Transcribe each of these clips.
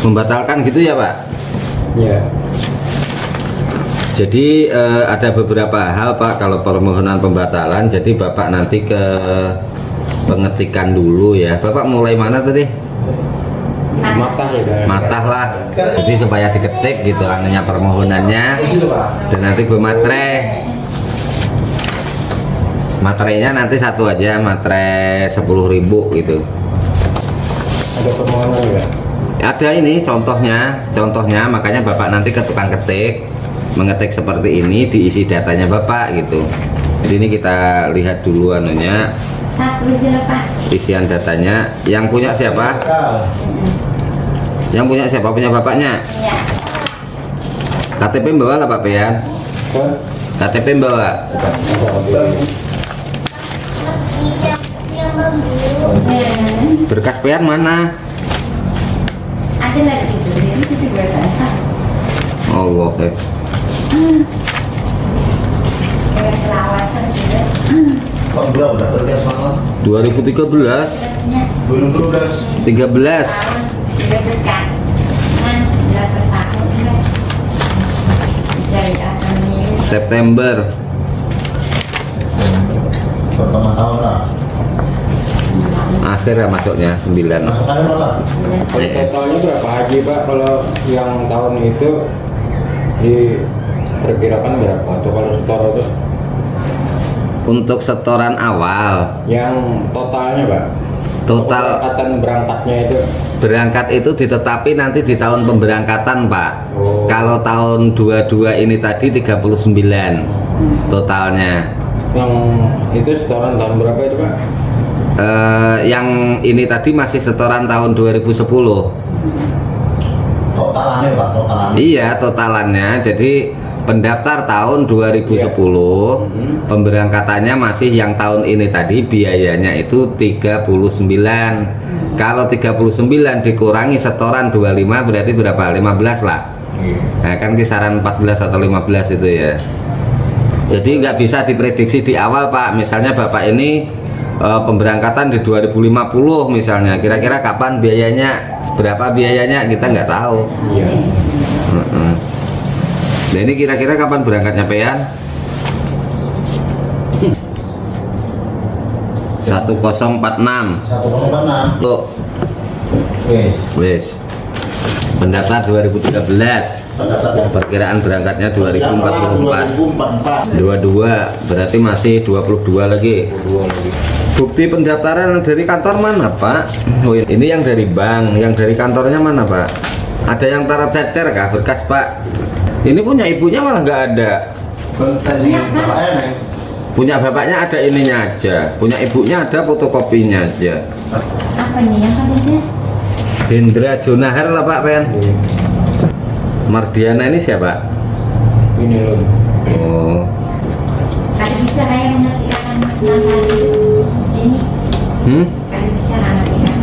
membatalkan gitu ya Pak? Ya. Jadi ada beberapa hal Pak kalau permohonan pembatalan. Jadi Bapak nanti ke pengetikan dulu ya. Bapak mulai mana tadi? Matah ya kan? Matah lah. Jadi supaya diketik gitu anunya permohonannya. Dan nanti gue materai. Materainya nanti satu aja, materai 10.000 gitu. Ada permohonan juga? Ada ini contohnya makanya Bapak nanti ke tukang ketik mengetik seperti ini, diisi datanya Bapak gitu. Jadi ini kita lihat dulu anunya, isian datanya. Yang punya siapa? Yang punya siapa? Punya bapaknya? Iya. KTP bawa lah Pak Pian? KTP bawa? Berkas Pian mana? Ada lah di situ. Di situ berkata. Allah. Kayak pelawasan juga. Pak berapa daftar gas mahal? 2013 2012. 13 Terus kan. Kan 8 tahun kan. Dari asalnya. September. Pertama tahun lah. Akhir ya masuknya 9. Masuk aja malah. Kalau totalnya berapa haji Pak? Kalau yang tahun itu diperkirakan berapa? Atau kalau setor itu? Untuk setoran awal Yang totalnya Pak? total Keberangkatan berangkatnya itu? berangkat itu ditetapi nanti di tahun pemberangkatan Pak. Oh. Kalau tahun 22 ini tadi 39 totalnya. Yang itu setoran tahun berapa itu Pak? Yang ini tadi masih setoran tahun 2010. Totalannya Pak, totalannya. Iya totalannya. Jadi pendaftar tahun 2010 pemberangkatannya masih yang tahun ini tadi, biayanya itu 39. Kalau 39 dikurangi setoran 25 berarti berapa? 15 lah. Nah kan kisaran 14 atau 15 itu ya. Jadi nggak bisa diprediksi di awal Pak. Misalnya Bapak ini pemberangkatan di 2050 misalnya, kira-kira kapan biayanya, berapa biayanya kita nggak tahu. Iya. Nah ini kira-kira kapan berangkatnya Pian? 1046. 1046. Tuh, Oke. wes. Pendaftar 2013. Perkiraan berangkatnya 2044. 2044. 22 berarti masih 22 lagi. Bukti pendaftaran dari kantor mana Pak? Oh, ini yang dari bank, yang dari kantornya mana Pak? Ada yang tara cecer kah berkas Pak? Ini punya ibunya malah nggak ada. Punya bapaknya ada ininya aja, punya ibunya ada fotokopinya aja. Apa nih yang katanya? Hendra Jonahar lah Pak Pen. Mardiana ini siapa? Ini loh. Oh, Kalau bisa kayak mengertikan sini. Kalau bisa mengertikan.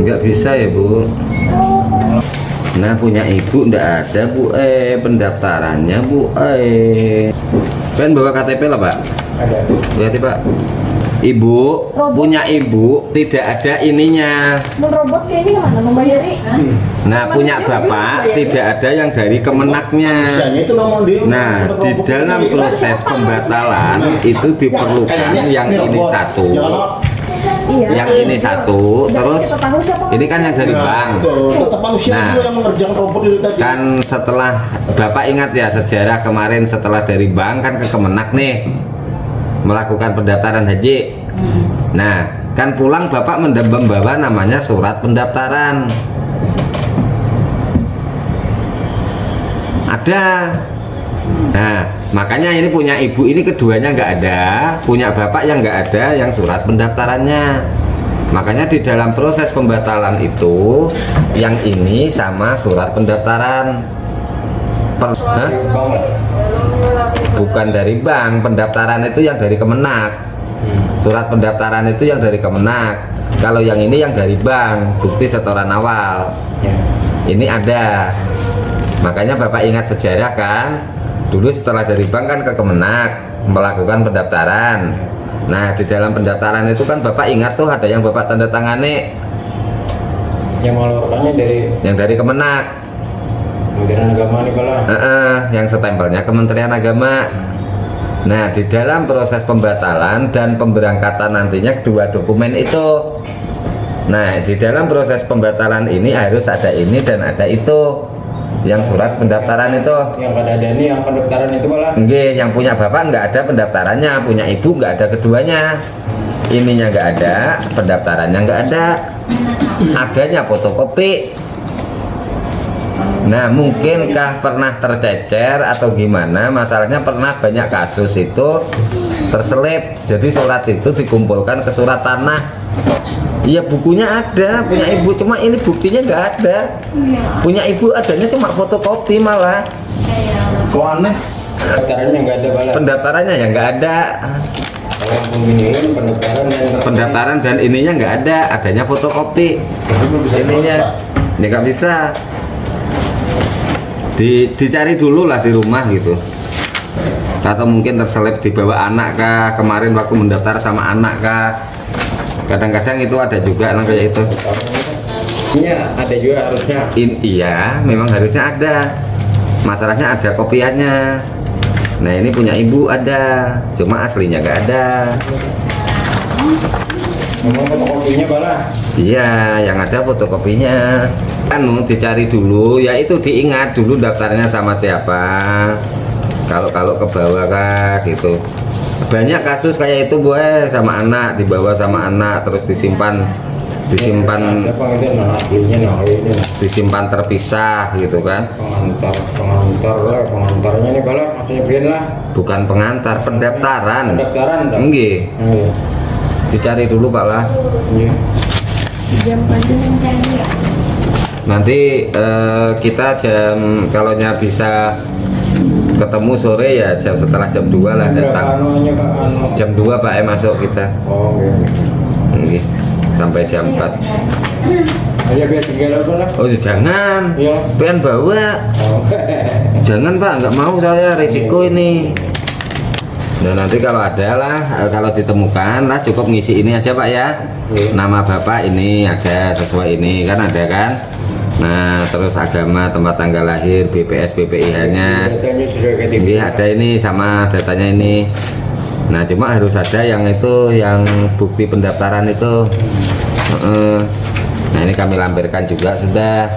nggak bisa ya Bu. Nah punya ibu ndak ada Bu, pendaftarannya Bu, Pen bawa KTP lah Pak. Ada. Lihat Pak. Ibu punya ibu tidak ada ininya. Robot kayak ini kemana membayari? Nah punya bapak tidak ada yang dari Kemenaknya. Nah di dalam proses pembatalan itu diperlukan yang ini satu, Iya. yang ini satu, terus ini kan yang dari bank. Nah kan setelah Bapak ingat ya sejarah kemarin, setelah dari bank kan ke Kemenak nih melakukan pendaftaran haji. Nah kan pulang Bapak membawa namanya surat pendaftaran. Ada. Nah makanya ini punya ibu ini keduanya nggak ada, punya bapak yang nggak ada yang surat pendaftarannya. Makanya di dalam proses pembatalan itu yang ini sama surat pendaftaran. Hah? Bukan dari bank, pendaftaran itu yang dari Kemenak. Surat pendaftaran itu yang dari Kemenak. Kalau yang ini yang dari bank, bukti setoran awal. Ini ada. Makanya Bapak ingat sejarah kan? Dulu setelah dari bank kan ke Kemenak melakukan pendaftaran. Nah di dalam pendaftaran itu kan Bapak ingat tuh ada yang Bapak tanda tangani. Yang mengeluarkannya dari yang dari Kemenak. Kementerian Agama nih Pak. Yang stempelnya Kementerian Agama. Nah, di dalam proses pembatalan dan pemberangkatan nantinya kedua dokumen itu. Nah, di dalam proses pembatalan ini harus ada ini dan ada itu. Yang surat pendaftaran itu. Yang pada ada ini yang pendaftaran itu Pak. Nggih, yang punya bapak nggak ada pendaftarannya, punya ibu nggak ada keduanya. Ininya nggak ada, pendaftarannya nggak ada. Adanya fotokopi. Nah, mungkinkah pernah tercecer atau gimana? Masalahnya pernah banyak kasus itu terselip. Jadi surat itu dikumpulkan ke surat tanah. Iya, bukunya ada, punya ibu, cuma ini buktinya nggak ada. Punya ibu adanya cuma fotokopi malah. Kok aneh? Pendaftarannya nggak ada Pak. Pendaftarannya ya nggak ada. Kalau pemilihan Pendaftaran dan ininya nggak ada, adanya fotokopi. Jadi belum bisa Ininya, ya nggak bisa. Dicari dulu lah di rumah gitu. Atau mungkin terselip di bawah anak kah, kemarin waktu mendaftar sama anak kah. Kadang-kadang itu ada juga kayak itu. Ini ada juga harusnya. Iya, memang harusnya ada. Masalahnya ada kopiannya. Nah, ini punya ibu ada, cuma aslinya nggak ada. Memang fotokopinya Pak. Iya, yang ada fotokopinya. Kan dicari dulu, ya itu diingat dulu daftarnya sama siapa. Kalau ke bawah kah gitu. Banyak kasus kayak itu sama anak, dibawa sama anak terus disimpan Ada Pak itu aslinya ini disimpan terpisah gitu kan. pengantarnya nih Pak maksudnya biar lah. Bukan pengantar, pendaftaran. Pendaftaran dah. Nggih. Iya. Dicari dulu Pak lah. Iya. Jam pagi mencari ya. Nanti kita jam kalau bisa ketemu sore ya setelah jam 2 lah Berapa datang. anunya Pak? Jam 2 Pak masuk kita. Oh iya. Nggih. Sampai jam 4. Ayo biar tinggal apa lah. Oh jangan. Iya. Pengen bawa. Oh. Jangan Pak, nggak mau saya risiko ini. Nah nanti kalau ada lah, kalau ditemukan lah cukup ngisi ini aja Pak ya. Nama Bapak ini ada sesuai ini kan ada kan. Nah terus agama, tempat tanggal lahir, BPS, BPIH-nya. Datanya sudah ke TV. Ini ada ini sama datanya ini. Nah cuma harus ada yang itu, yang bukti pendaftaran itu. Nah ini kami lampirkan juga sudah.